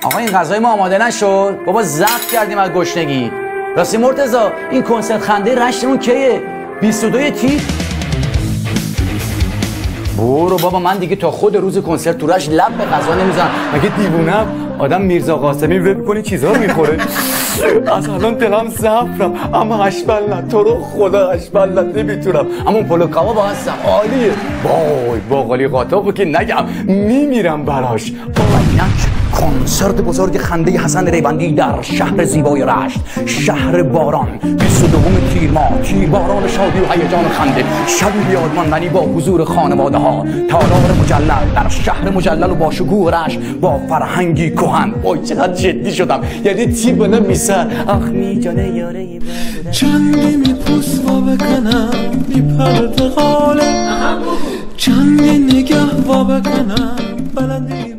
آقا این غذای ما آماده نشد؟ بابا ضبط کردیم از گشنگی. راستی مرتضی این کنسرت خنده رشتمون کیه؟ 22 تیر؟ برو بابا، من دیگه تا خود روز کنسرت تو رشت لب به غذا نمیزنم. مگه دیوونم؟ آدم میرزا قاسمی ول میکنه چیزا رو میخوره. از الان دلم زفرم، اما اشبلن تو رو خدا اشبلن نمیتونم. اما پلو کباب هستم عالیه. وای باقالی قاطاقو که نگم میمیرم براش. کنسرت بزرگ خنده حسن ریوندی در شهر زیبای رشت، شهر باران، 22 تیر ماه، تیرباران شادی و هیجان خنده، شبی یادماندنی با حضور خانواده ها، تالار مجلل در شهر مجلل و با شکوه رشت، با فرهنگی کهن. وای چقدر جدی شدم، یعنی تی بالا میسر آخ می جانه یاره چندی میپوس وا بکنم بی پرده غاله، چندی نگه وا بکنم بلندی